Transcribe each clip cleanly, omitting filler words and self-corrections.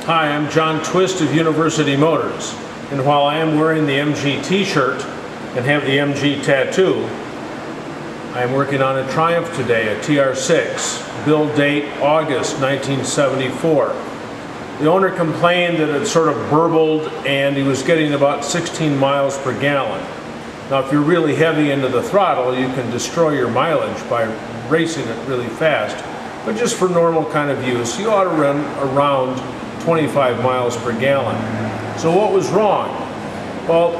Hi, I'm John Twist of University Motors, and while I am wearing the MG t-shirt and have the MG tattoo, I am working on a Triumph today, a TR6, build date August 1974. The owner complained that it sort of burbled and he was getting about 16 miles per gallon. Now if you're really heavy into the throttle, you can destroy your mileage by racing it really fast, but just for normal kind of use, you ought to run around 25 miles per gallon. So what was wrong? Well,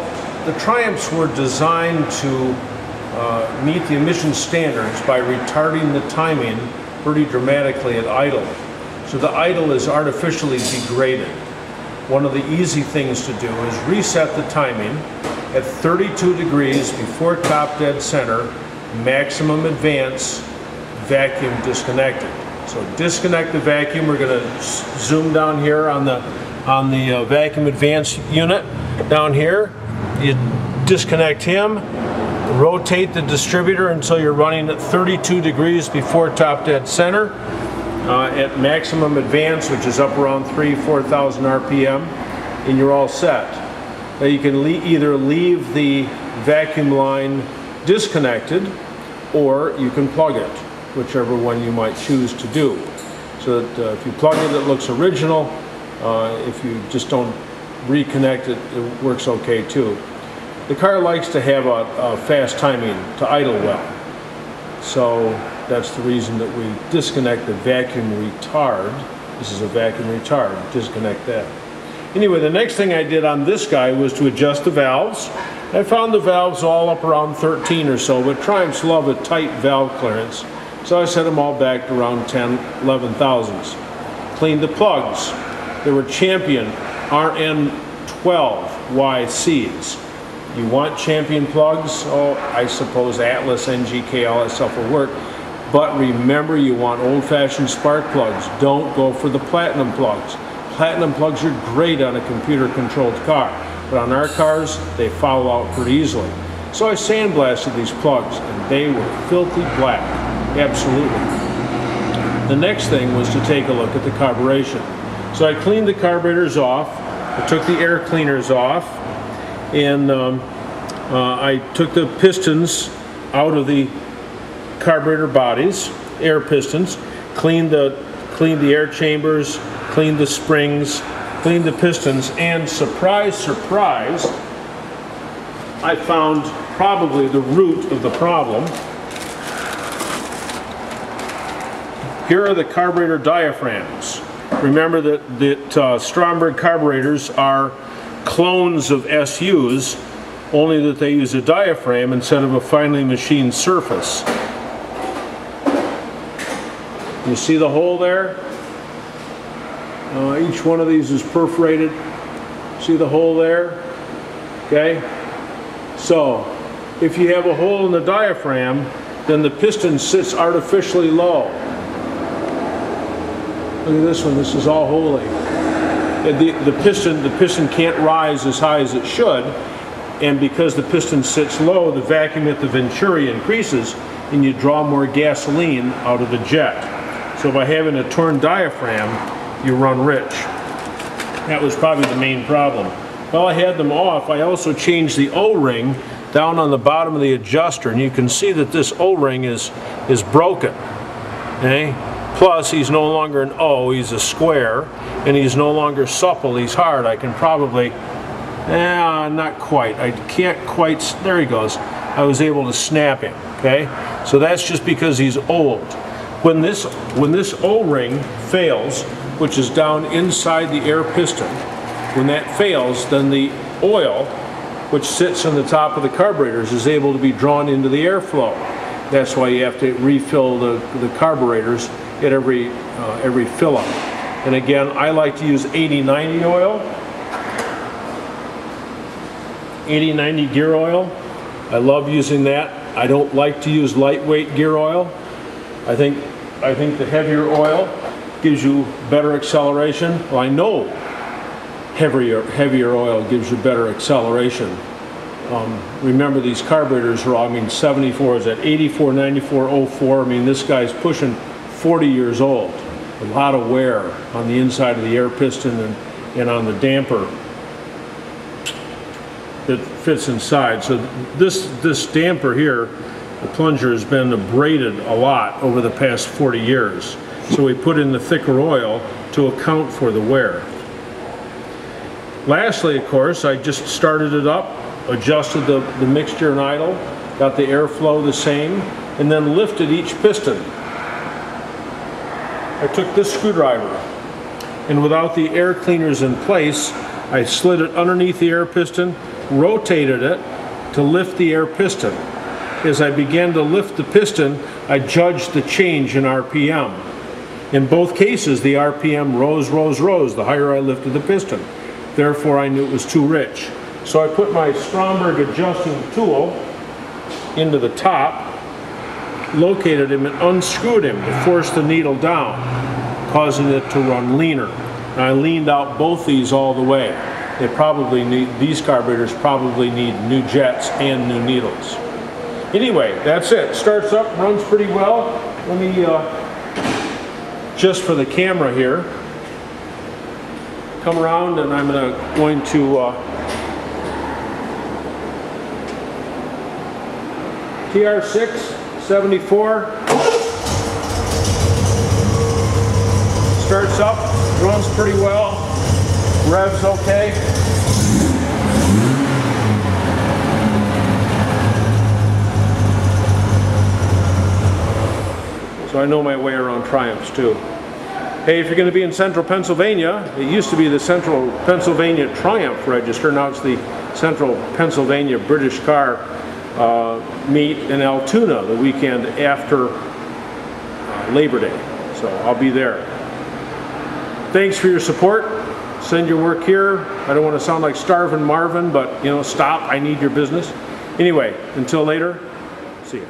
the Triumphs were designed to meet the emission standards by retarding the timing pretty dramatically at idle. So the idle is artificially degraded. One of the easy things to do is reset the timing at 32 degrees before top dead center, maximum advance, vacuum disconnected. So disconnect the vacuum. We're going to zoom down here on the vacuum advance unit. Down here, you disconnect him, rotate the distributor until you're running at 32 degrees before top dead center at maximum advance, which is up around 4,000 RPM, and you're all set. Now you can either leave the vacuum line disconnected, or you can plug it, whichever one you might choose to do. So that if you plug it, it looks original. If you just don't reconnect it, it works okay too. The car likes to have a fast timing to idle well. So that's the reason that we disconnect the vacuum retard. This is a vacuum retard, disconnect that. Anyway, the next thing I did on this guy was to adjust the valves. I found the valves all up around 13 or so, but Triumphs love a tight valve clearance. So I set them all back to around 10, 11 thousandths. Cleaned the plugs. They were Champion RN12YCs. You want Champion plugs? Oh, I suppose Atlas, NGK, all that stuff will work. But remember, you want old-fashioned spark plugs. Don't go for the platinum plugs. Platinum plugs are great on a computer-controlled car, but on our cars, they foul out pretty easily. So I sandblasted these plugs, and they were filthy black. Absolutely. The next thing was to take a look at the carburation. So I cleaned the carburetors off, I took the air cleaners off, and I took the pistons out of the carburetor bodies, air pistons, cleaned the air chambers, cleaned the springs, cleaned the pistons, and surprise, surprise, I found probably the root of the problem. Here are the carburetor diaphragms. Remember that Stromberg carburetors are clones of SUs, only that they use a diaphragm instead of a finely machined surface. You see the hole there? Each one of these is perforated. See the hole there? Okay? So, if you have a hole in the diaphragm, then the piston sits artificially low. Look at this one, this is all holy. The piston can't rise as high as it should, and because the piston sits low, the vacuum at the venturi increases, and you draw more gasoline out of the jet. So by having a torn diaphragm, you run rich. That was probably the main problem. While I had them off, I also changed the O-ring down on the bottom of the adjuster, and you can see that this O-ring is broken. Okay? Plus, he's no longer an O, he's a square, and he's no longer supple, he's hard. I can probably, not quite. I can't quite, there he goes. I was able to snap him, okay? So that's just because he's old. When this O-ring fails, which is down inside the air piston, when that fails, then the oil, which sits on the top of the carburetors, is able to be drawn into the airflow. That's why you have to refill the carburetors at every fill up. And again, I like to use 80-90 oil, 80-90 gear oil. I love using that. I don't like to use lightweight gear oil. I think the heavier oil gives you better acceleration. Well, I know heavier oil gives you better acceleration. Remember, these carburetors are, 74, is at 84, 94, 04. I mean, this guy's pushing 40 years old. a lot of wear on the inside of the air piston and on the damper that fits inside. So this damper here, the plunger, has been abraded a lot over the past 40 years. So we put in the thicker oil to account for the wear. Lastly, of course, I just started it up, adjusted the mixture and idle, got the airflow the same, and then lifted each piston. I took this screwdriver, and without the air cleaners in place, I slid it underneath the air piston, rotated it to lift the air piston. As I began to lift the piston, I judged the change in RPM. In both cases, the RPM rose the higher I lifted the piston. Therefore, I knew it was too rich. So I put my Stromberg adjusting tool into the top, located him and unscrewed him to force the needle down, causing it to run leaner. And I leaned out both these all the way. These carburetors probably need new jets and new needles. Anyway, that's it. Starts up, runs pretty well. Let me, just for the camera here, come around, and I'm going to TR6 74. Starts up, runs pretty well, revs okay. So I know my way around Triumphs too. Hey, if you're going to be in central Pennsylvania, it used to be the Central Pennsylvania Triumph Register. Now it's the Central Pennsylvania British Car meet in Altoona the weekend after Labor Day. So I'll be there. Thanks for your support. Send your work here. I don't want to sound like Starvin' Marvin, but stop. I need your business. Anyway, until later, see ya.